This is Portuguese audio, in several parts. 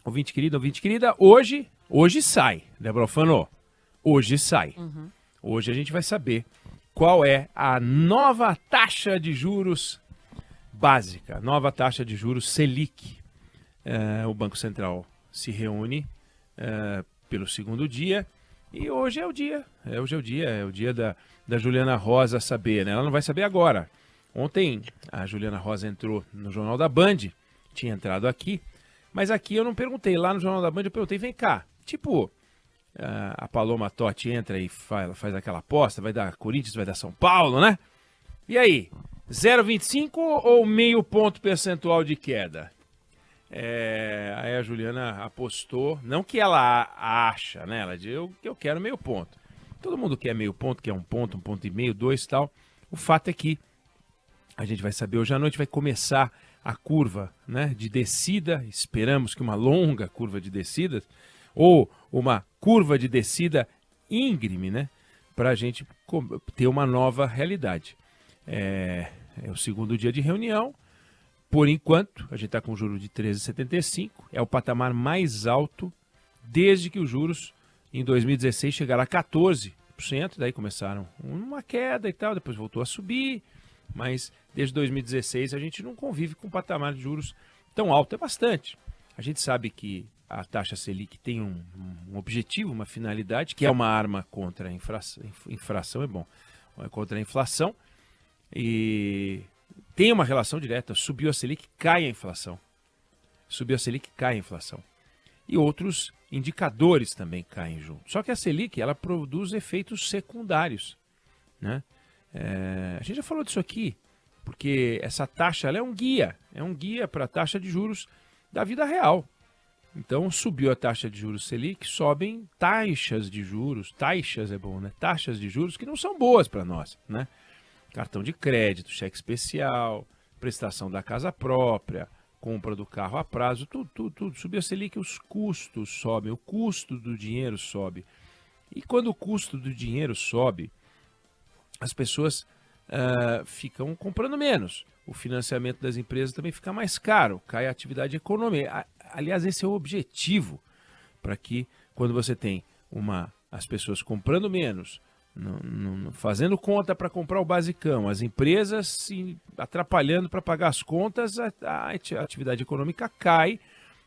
ouvinte querida, hoje sai, Débora Alfano, hoje sai. Hoje a gente vai saber qual é a nova taxa de juros básica, nova taxa de juros Selic. O Banco Central se reúne pelo segundo dia e hoje é o dia, é o dia da Juliana Rosa saber, né? Ela não vai saber agora. Ontem a Juliana Rosa entrou no Jornal da Band, tinha entrado aqui, mas aqui eu não perguntei. Lá no Jornal da Band eu perguntei, vem cá, tipo, a Paloma Totti entra e faz aquela aposta, vai dar Corinthians, vai dar São Paulo, né? E aí, 0,25 ou meio ponto percentual de queda? Aí a Juliana apostou, não que ela acha, né? Ela diz, eu quero meio ponto. Todo mundo quer meio ponto, quer um ponto e meio, 2 e tal. O fato é que a gente vai saber hoje à noite, vai começar a curva, né, de descida. Esperamos que uma longa curva de descida, ou uma curva de descida íngreme, né, para a gente ter uma nova realidade. É o segundo dia de reunião. Por enquanto, a gente está com o juro de 13,75, é o patamar mais alto desde que os juros em 2016 chegaram a 14%, daí começaram uma queda e tal, depois voltou a subir, mas desde 2016 a gente não convive com um patamar de juros tão alto, é bastante. A gente sabe que a taxa Selic tem um objetivo, uma finalidade, que é uma arma contra a infração, contra a inflação, e tem uma relação direta. Subiu a Selic, cai a inflação. Subiu a Selic, cai a inflação. E outros indicadores também caem junto. Só que a Selic, ela produz efeitos secundários, né? A gente já falou disso aqui, porque essa taxa ela é um guia para a taxa de juros da vida real. Então, subiu a taxa de juros Selic, sobem taxas de juros, taxas é bom, né? Taxas de juros que não são boas para nós, né? Cartão de crédito, cheque especial, prestação da casa própria, compra do carro a prazo, tudo. Subiu a Selic, os custos sobem, o custo do dinheiro sobe. E quando o custo do dinheiro sobe, as pessoas ficam comprando menos. O financiamento das empresas também fica mais caro, cai a atividade econômica. Aliás, esse é o objetivo, para que quando você tem as pessoas comprando menos, fazendo conta para comprar o basicão, as empresas se atrapalhando para pagar as contas, a atividade econômica cai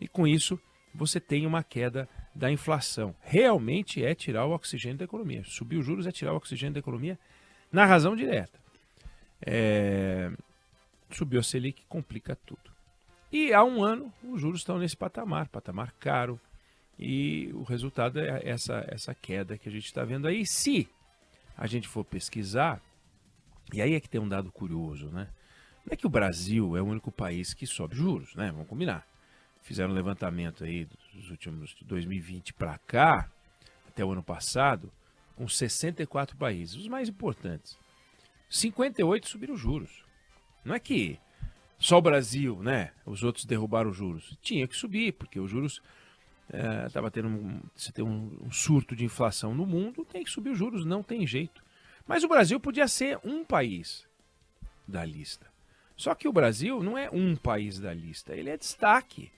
e com isso você tem uma queda da inflação. Realmente é tirar o oxigênio da economia. Subir os juros é tirar o oxigênio da economia na razão direta. Subiu a Selic, complica tudo. E há um ano os juros estão nesse patamar caro, e o resultado é essa queda que a gente está vendo aí. Se a gente for pesquisar, e aí é que tem um dado curioso, né? Não é que o Brasil é o único país que sobe juros, né? Vamos combinar. Fizeram um levantamento aí dos últimos de 2020 para cá, até o ano passado, com 64 países, os mais importantes. 58 subiram juros. Não é que só o Brasil, né? Os outros derrubaram os juros. Tinha que subir, porque os juros estava tendo você tem um surto de inflação no mundo, tem que subir os juros, não tem jeito. Mas o Brasil podia ser um país da lista. Só que o Brasil não é um país da lista, ele é destaque.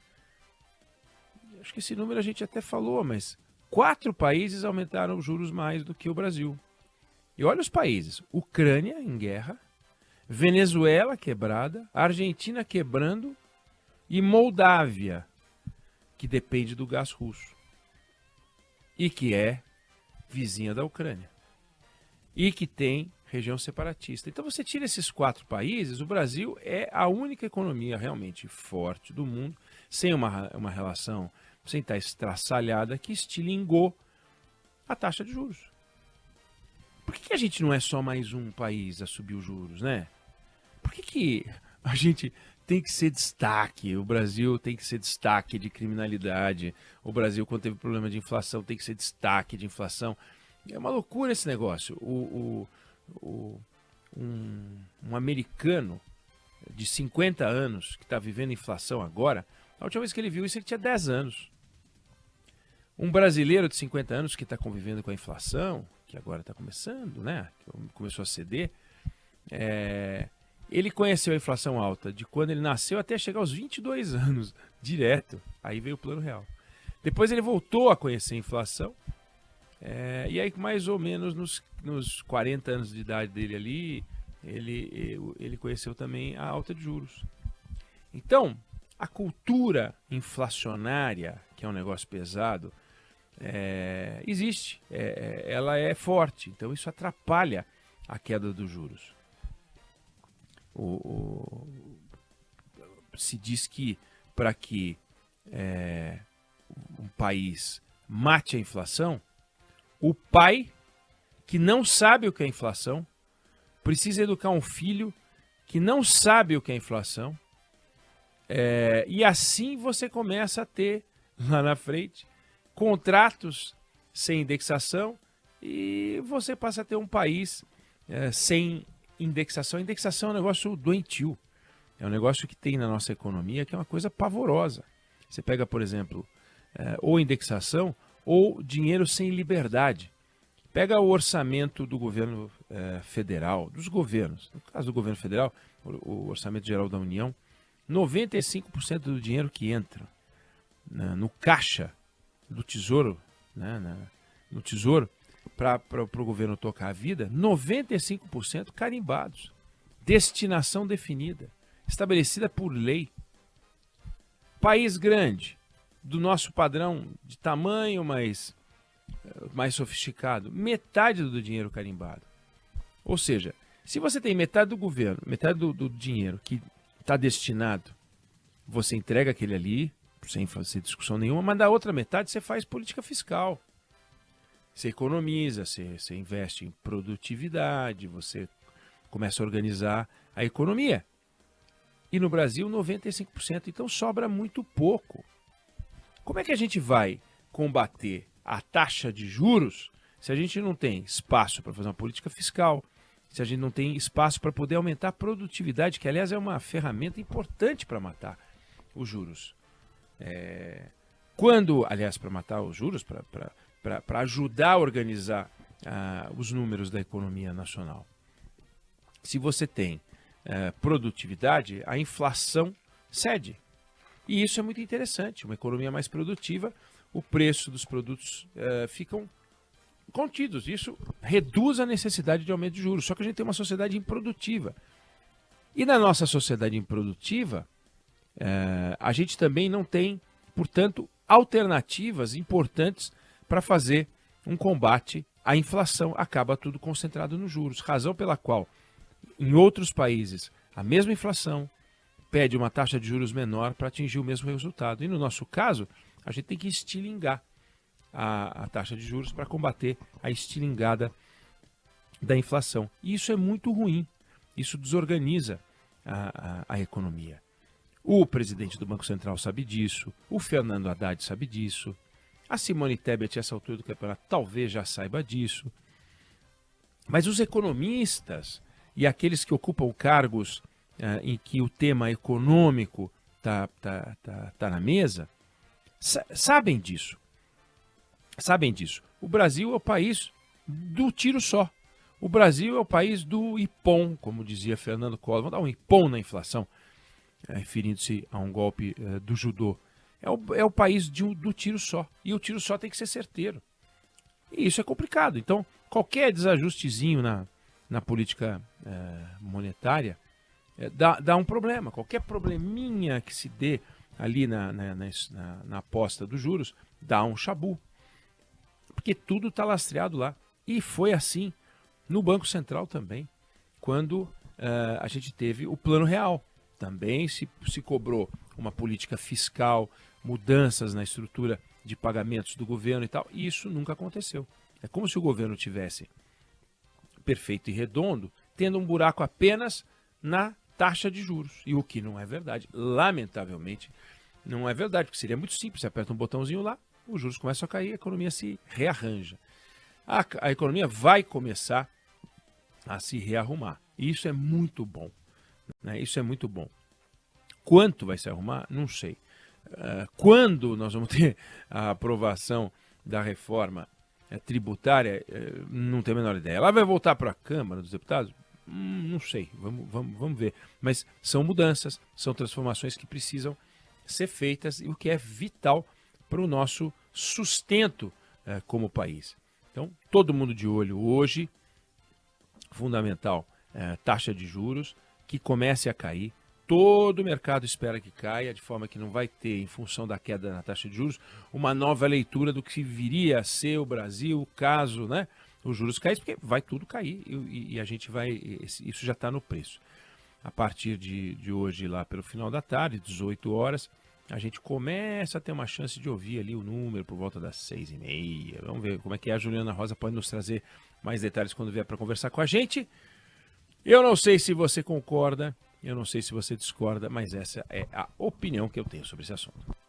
Acho que esse número a gente até falou, mas 4 países aumentaram os juros mais do que o Brasil. E olha os países: Ucrânia em guerra, Venezuela quebrada, Argentina quebrando e Moldávia, que depende do gás russo e que é vizinha da Ucrânia e que tem região separatista. Então você tira esses 4 países, o Brasil é a única economia realmente forte do mundo, sem uma relação, sem estar estraçalhada, que estilingou a taxa de juros. Por que a gente não é só mais um país a subir os juros, né? Por que a gente tem que ser destaque? O Brasil tem que ser destaque de criminalidade. O Brasil, quando teve problema de inflação, tem que ser destaque de inflação. É uma loucura esse negócio. Um americano de 50 anos que está vivendo inflação agora, a última vez que ele viu isso, ele tinha 10 anos. Um brasileiro de 50 anos que está convivendo com a inflação, que agora está começando, né? Começou a ceder, ele conheceu a inflação alta de quando ele nasceu até chegar aos 22 anos. direto. Aí veio o Plano Real. Depois ele voltou a conhecer a inflação, e aí mais ou menos nos 40 anos de idade dele ali, ele conheceu também a alta de juros. Então, a cultura inflacionária, que é um negócio pesado, existe, ela é forte, então isso atrapalha a queda dos juros. Se diz que para que um país mate a inflação, o pai que não sabe o que é inflação precisa educar um filho que não sabe o que é inflação, e assim você começa a ter lá na frente contratos sem indexação e você passa a ter um país sem indexação. Indexação é um negócio doentio. É um negócio que tem na nossa economia que é uma coisa pavorosa. Você pega, por exemplo, ou indexação ou dinheiro sem liberdade. Pega o orçamento do governo federal, dos governos. No caso do governo federal, o orçamento geral da União, 95% do dinheiro que entra no caixa do Tesouro, no Tesouro, para o governo tocar a vida, 95% carimbados. Destinação definida, estabelecida por lei. País grande, do nosso padrão de tamanho mais sofisticado, metade do dinheiro carimbado. Ou seja, se você tem metade do governo, metade do dinheiro que está destinado, você entrega aquele ali, sem fazer discussão nenhuma, mas da outra metade você faz política fiscal. Você economiza, você investe em produtividade, você começa a organizar a economia. E no Brasil, 95%. Então sobra muito pouco. Como é que a gente vai combater a taxa de juros se a gente não tem espaço para fazer uma política fiscal, se a gente não tem espaço para poder aumentar a produtividade, que aliás é uma ferramenta importante para matar os juros. Para matar os juros, para ajudar a organizar os números da economia nacional. Se você tem produtividade, a inflação cede. E isso é muito interessante. Uma economia mais produtiva, o preço dos produtos ficam contidos. Isso reduz a necessidade de aumento de juros. Só que a gente tem uma sociedade improdutiva. E na nossa sociedade improdutiva, a gente também não tem, portanto, alternativas importantes para fazer um combate à inflação. Acaba tudo concentrado nos juros. Razão pela qual, em outros países, a mesma inflação pede uma taxa de juros menor para atingir o mesmo resultado. E no nosso caso, a gente tem que estilingar a taxa de juros para combater a estilingada da inflação. E isso é muito ruim. Isso desorganiza a economia. O presidente do Banco Central sabe disso, o Fernando Haddad sabe disso, a Simone Tebet, essa altura do campeonato, talvez já saiba disso. Mas os economistas e aqueles que ocupam cargos em que o tema econômico tá na mesa, sabem disso. Sabem disso. O Brasil é o país do tiro só. O Brasil é o país do ipom, como dizia Fernando Collor. Vamos dar um ipom na inflação, referindo-se a um golpe do judô. É o país do tiro só. E o tiro só tem que ser certeiro. E isso é complicado. Então, qualquer desajustezinho na política monetária dá um problema. Qualquer probleminha que se dê ali na aposta dos juros dá um chabu. Porque tudo está lastreado lá. E foi assim no Banco Central também, quando a gente teve o Plano Real. Também se cobrou uma política fiscal, mudanças na estrutura de pagamentos do governo e tal, e isso nunca aconteceu. É como se o governo tivesse perfeito e redondo, tendo um buraco apenas na taxa de juros. E o que não é verdade. Lamentavelmente, não é verdade, porque seria muito simples. Você aperta um botãozinho lá, os juros começam a cair, a economia se rearranja. A economia vai começar a se rearrumar. E isso é muito bom. Né? Isso é muito bom. Quanto vai se arrumar? Não sei. Quando nós vamos ter a aprovação da reforma tributária? Não tenho a menor ideia. Ela vai voltar para a Câmara dos Deputados? Não sei. Vamos ver. Mas são mudanças, são transformações que precisam ser feitas e o que é vital para o nosso sustento como país. Então, todo mundo de olho hoje, fundamental, taxa de juros, que comece a cair. Todo o mercado espera que caia, de forma que não vai ter, em função da queda na taxa de juros, uma nova leitura do que viria a ser o Brasil, caso os juros caíssem, porque vai tudo cair e a gente vai, isso já está no preço. A partir de hoje, lá pelo final da tarde, 18 horas, a gente começa a ter uma chance de ouvir ali o número por volta das 6h30. Vamos ver como é que é. A Juliana Rosa pode nos trazer mais detalhes quando vier para conversar com a gente. Eu não sei se você concorda, eu não sei se você discorda, mas essa é a opinião que eu tenho sobre esse assunto.